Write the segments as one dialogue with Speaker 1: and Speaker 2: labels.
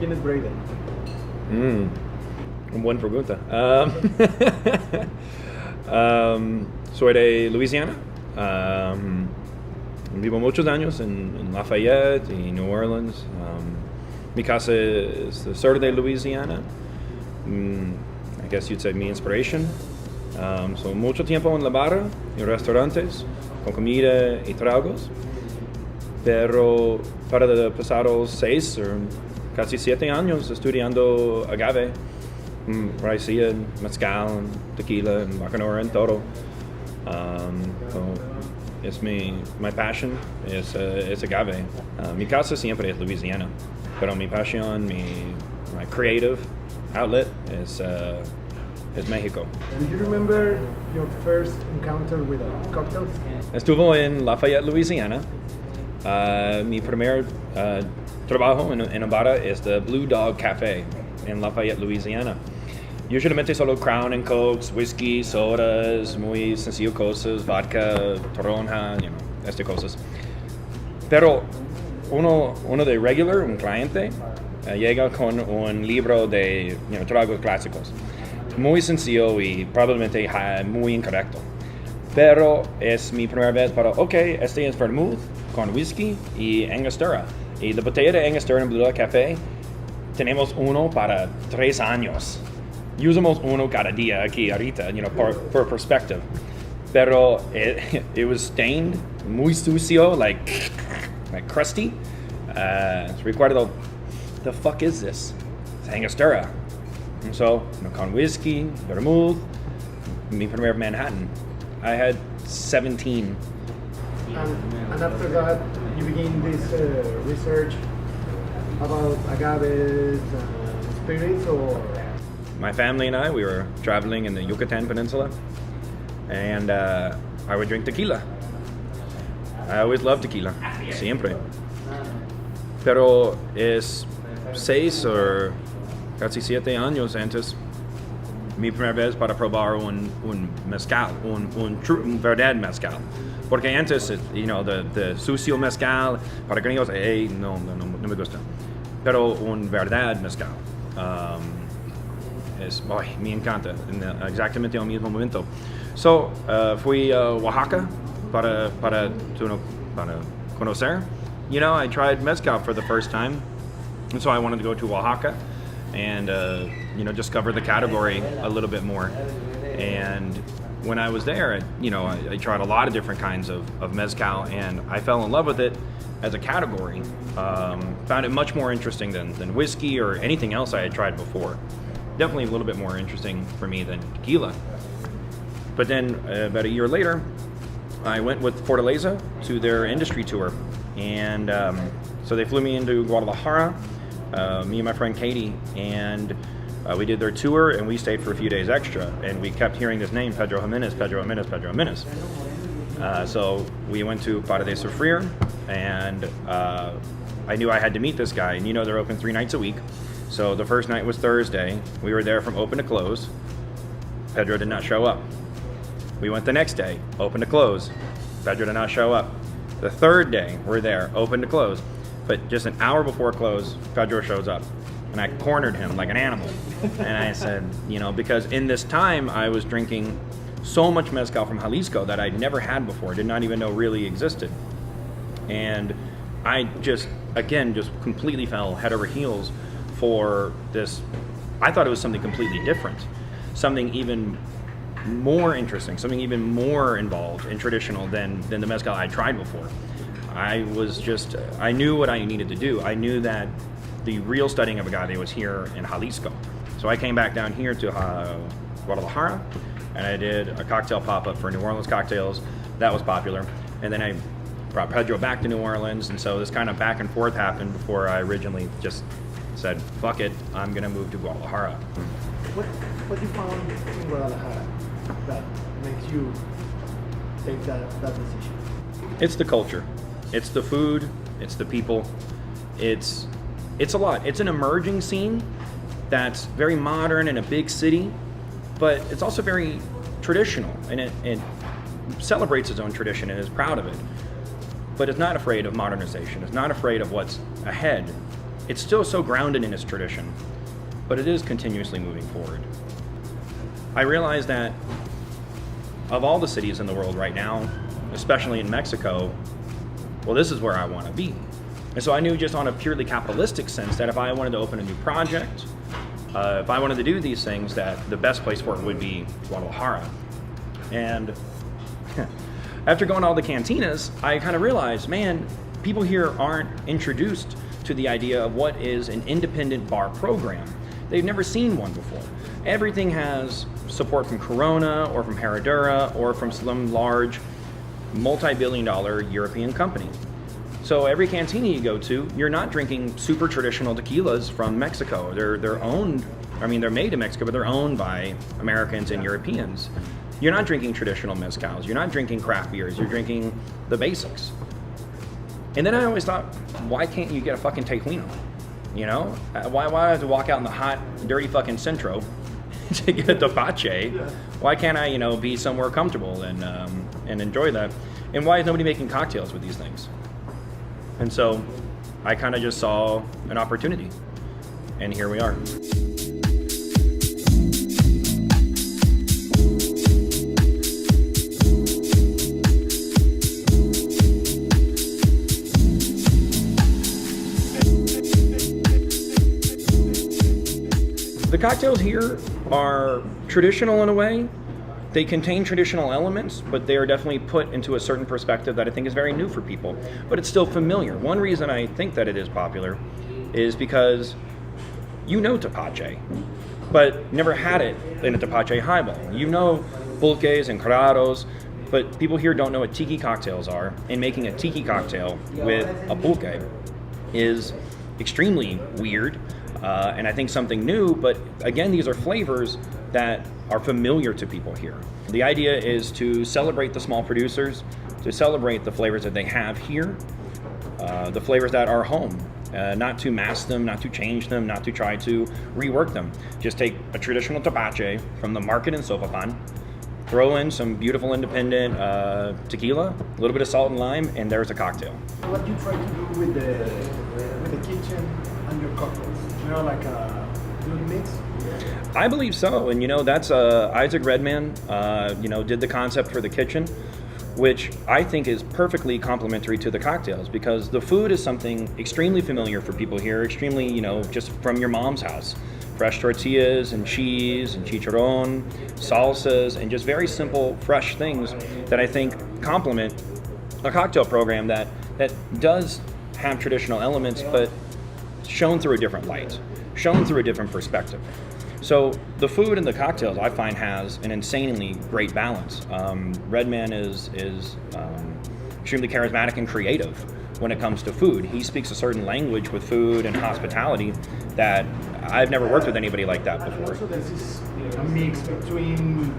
Speaker 1: ¿Quién es Braden?
Speaker 2: Buena pregunta. Soy de Louisiana. Vivo muchos años en Lafayette y New Orleans. Mi casa es the sur de Louisiana. I guess you'd say mi inspiration. So mucho tiempo en la barra y restaurantes con comida y tragos. Pero para los pasados 6 o casi 7 años estudiando agave, raicilla, mezcal, tequila, bacanora, en todo. So es my passion es agave. Mi casa siempre es Louisiana, pero mi pasión, my creative outlet es México.
Speaker 1: Do you remember your first encounter with cocktails?
Speaker 2: Estuvo en Lafayette, Louisiana. Mi primer trabajo en una barra es the Blue Dog Café en Lafayette, Louisiana. Usualmente solo Crown and Cokes, whisky, sodas, muy sencillo cosas, vodka, toronja, estas cosas. Pero uno de regular, un cliente, llega con un libro de tragos clásicos. Muy sencillo y probablemente muy incorrecto. Pero es mi primera vez para, este es vermouth con whisky y angostura. Y la botella de angostura en Blue Dog Café, tenemos uno para 3 años. Y usamos uno cada día aquí ahorita, por perspective. Pero it was stained, muy sucio, like crusty. Recuerdo, the fuck is this? It's angostura. And so, con whiskey, vermouth, mi primer Manhattan. I had 17.
Speaker 1: And after that, you begin this research about agaves and spirits, or?
Speaker 2: My family and I, we were traveling in the Yucatan Peninsula, and I would drink tequila. I always loved tequila, siempre. Pero es 6 o casi 7 años antes, mi primera vez para probar un mezcal, un verdad mezcal. Porque antes, the sucio mezcal, para gringos, no me gusta. Pero un verdad mezcal. Me encanta, exactamente al mismo momento. So, fui a Oaxaca para conocer. I tried mezcal for the first time, and so I wanted to go to Oaxaca and, discover the category a little bit more. And when I was there, I tried a lot of different kinds of mezcal, and I fell in love with it as a category. Found it much more interesting than whiskey or anything else I had tried before. Definitely a little bit more interesting for me than tequila. But then about a year later, I went with Fortaleza to their industry tour. And so they flew me into Guadalajara, me and my friend Katie, and we did their tour, and we stayed for a few days extra. And we kept hearing this name, Pedro Jimenez, Pedro Jimenez, Pedro Jimenez. So we went to Para de Sofrir, and I knew I had to meet this guy. And they're open 3 nights a week. So the first night was Thursday. We were there from open to close. Pedro did not show up. We went the next day, open to close. Pedro did not show up. The third day, we're there, open to close. But just an hour before close, Pedro shows up. And I cornered him like an animal. And I said, because in this time, I was drinking so much mezcal from Jalisco that I'd never had before, did not even know really existed. And I just completely fell head over heels for this. I thought it was something completely different, something even more interesting, something even more involved and traditional than the mezcal I tried before. I knew what I needed to do. I knew that the real studying of agave was here in Jalisco. So I came back down here to Guadalajara, and I did a cocktail pop-up for New Orleans cocktails. That was popular. And then I brought Pedro back to New Orleans, and so this kind of back and forth happened before I originally just said, fuck it, I'm going to move to Guadalajara.
Speaker 1: What you found in Guadalajara that makes you take that decision?
Speaker 2: It's the culture. It's the food. It's the people. It's a lot. It's an emerging scene that's very modern in a big city, but it's also very traditional, and it celebrates its own tradition and is proud of it. But it's not afraid of modernization. It's not afraid of what's ahead. it's still so grounded in its tradition, but it is continuously moving forward. I realize that of all the cities in the world right now, especially in Mexico, well, this is where I want to be. And so I knew just on a purely capitalistic sense that if I wanted to open a new project, if I wanted to do these things, that the best place for it would be Guadalajara. And after going to all the cantinas, I kind of realized, man, people here aren't introduced to the idea of what is an independent bar program. They've never seen one before. Everything has support from Corona or from Herradura or from some large multi-billion-dollar European company. So every cantina you go to, you're not drinking super traditional tequilas from Mexico. They're owned, I mean, they're made in Mexico, but they're owned by Americans and Europeans. You're not drinking traditional mezcals. You're not drinking craft beers. You're drinking the basics. And then I always thought, why can't you get a fucking tequila? You know, why do I have to walk out in the hot, dirty fucking centro to get a tepache? Why can't I, be somewhere comfortable and enjoy that? And why is nobody making cocktails with these things? And so I kind of just saw an opportunity, and here we are. The cocktails here are traditional in a way. They contain traditional elements, but they are definitely put into a certain perspective that I think is very new for people, but it's still familiar. One reason I think that it is popular is because you know tepache, but never had it in a tepache highball. You know pulques and claros, but people here don't know what tiki cocktails are, and making a tiki cocktail with a pulque is extremely weird. And I think something new, but again, these are flavors that are familiar to people here. The idea is to celebrate the small producers, to celebrate the flavors that they have here, the flavors that are home, not to mask them, not to change them, not to try to rework them. Just take a traditional tepache from the market in Sopapan, throw in some beautiful independent tequila, a little bit of salt and lime, and there's a cocktail.
Speaker 1: What do you try to do with the kitchen and your cocktails? Like a good mix?
Speaker 2: I believe so, and that's Isaac Redman, did the concept for the kitchen, which I think is perfectly complementary to the cocktails, because the food is something extremely familiar for people here, extremely, just from your mom's house. Fresh tortillas and cheese and chicharron, salsas, and just very simple, fresh things that I think complement a cocktail program that does have traditional elements, but shown through a different light, shown through a different perspective. So the food and the cocktails I find has an insanely great balance. Redman is extremely charismatic and creative when it comes to food. He speaks a certain language with food and hospitality that I've never worked with anybody like that before.
Speaker 1: Also, there's a mix between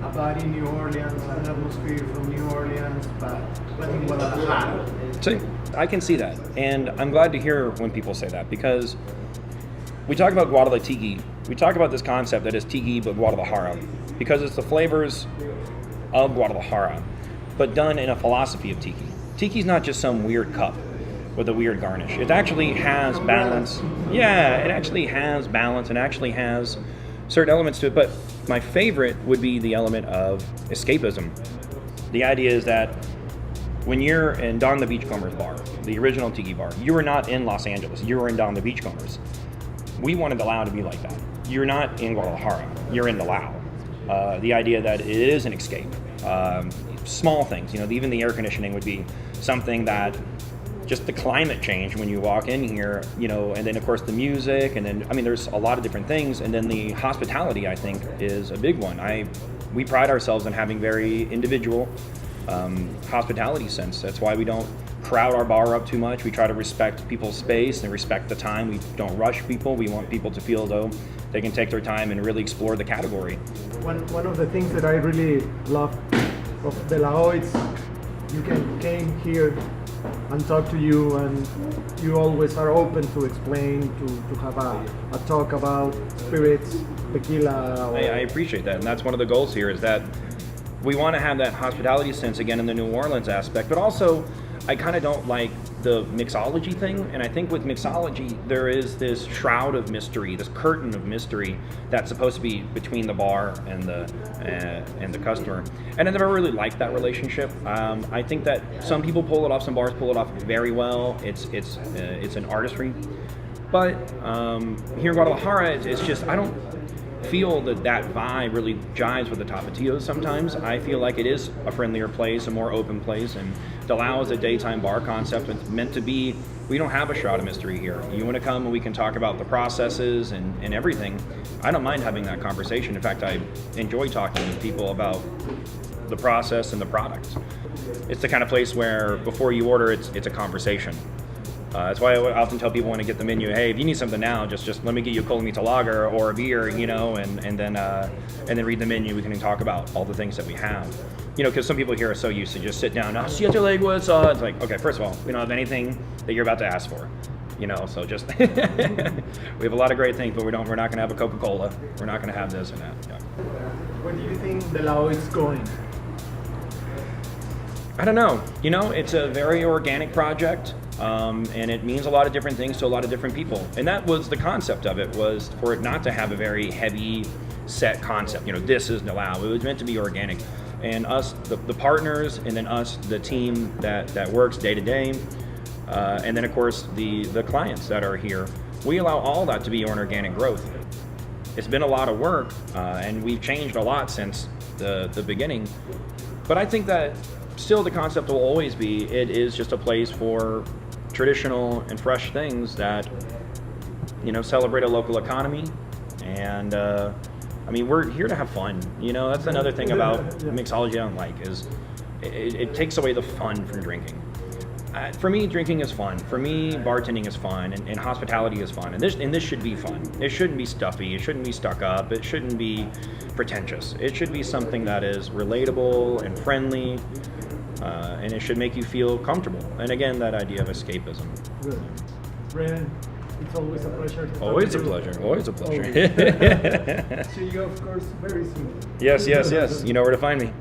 Speaker 1: a body in New Orleans, an atmosphere from New Orleans, but in Guadalajara.
Speaker 2: See, I can see that, and I'm glad to hear when people say that, because we talk about Guadalajara tiki. We talk about this concept that is tiki but Guadalajara, because it's the flavors of Guadalajara, but done in a philosophy of tiki. Tiki's not just some weird cup with a weird garnish. It actually has balance. Yeah, it actually has balance and actually has certain elements to it, but my favorite would be the element of escapism. The idea is that when you're in Don the Beachcombers bar, the original tiki bar, you were not in Los Angeles, you were in Don the Beachcombers. We wanted the Lao to be like that. You're not in Guadalajara, you're in the Lao. The idea that it is an escape. Small things, even the air conditioning would be something that, just the climate change when you walk in here, and then of course the music, and then, there's a lot of different things, and then the hospitality, I think, is a big one. We pride ourselves in having very individual hospitality sense. That's why we don't crowd our bar up too much. We try to respect people's space and respect the time. We don't rush people. We want people to feel though they can take their time and really explore the category.
Speaker 1: One of the things that I really love of the Lao is you can came here and talk to you, and you always are open to explain, to have a talk about spirits, tequila.
Speaker 2: I appreciate that, and that's one of the goals here, is that we want to have that hospitality sense again in the New Orleans aspect, but also I kind of don't like the mixology thing, and I think with mixology there is this shroud of mystery, this curtain of mystery that's supposed to be between the bar and the customer. And I never really liked that relationship. I think that some people pull it off, some bars pull it off very well. It's an artistry, but here in Guadalajara, it's just I don't feel that vibe really jives with the Tapatíos sometimes. I feel like it is a friendlier place, a more open place, and it allows a daytime bar concept. It's meant to be, we don't have a shroud of mystery here. You want to come and we can talk about the processes and everything. I don't mind having that conversation. In fact, I enjoy talking to people about the process and the products. It's the kind of place where before you order, it's a conversation. That's why I often tell people when I get the menu, hey, if you need something now, just let me get you a Colomita lager or a beer, you know, and then read the menu. We can talk about all the things that we have, you know, because some people here are so used to just sit down. Siete leguas. It's like, okay, first of all, we don't have anything that you're about to ask for, you know. So just we have a lot of great things, but we're not going to have a Coca-Cola. We're not going to have this and that. Yeah.
Speaker 1: Where do you think the Lao is going?
Speaker 2: I don't know. You know, it's a very organic project. And it means a lot of different things to a lot of different people. And that was the concept of it, was for it not to have a very heavy set concept. You know, this is Lao. It was meant to be organic. And us, the partners, and then us, the team that works day to day, and then of course the clients that are here, we allow all that to be an organic growth. It's been a lot of work, and we've changed a lot since the beginning. But I think that still the concept will always be, it is just a place for traditional and fresh things that, you know, celebrate a local economy. And I mean, we're here to have fun. You know, that's another thing about mixology I don't like, is it takes away the fun from drinking. For me, drinking is fun. For me, bartending is fun, and hospitality is fun. And this should be fun. It shouldn't be stuffy. It shouldn't be stuck up. It shouldn't be pretentious. It should be something that is relatable and friendly. And it should make you feel comfortable. And again, that idea of escapism.
Speaker 1: Good. Braden, it's always a pleasure.
Speaker 2: Always a pleasure. Always a pleasure.
Speaker 1: See you, of course, very soon.
Speaker 2: Yes. You know where to find me.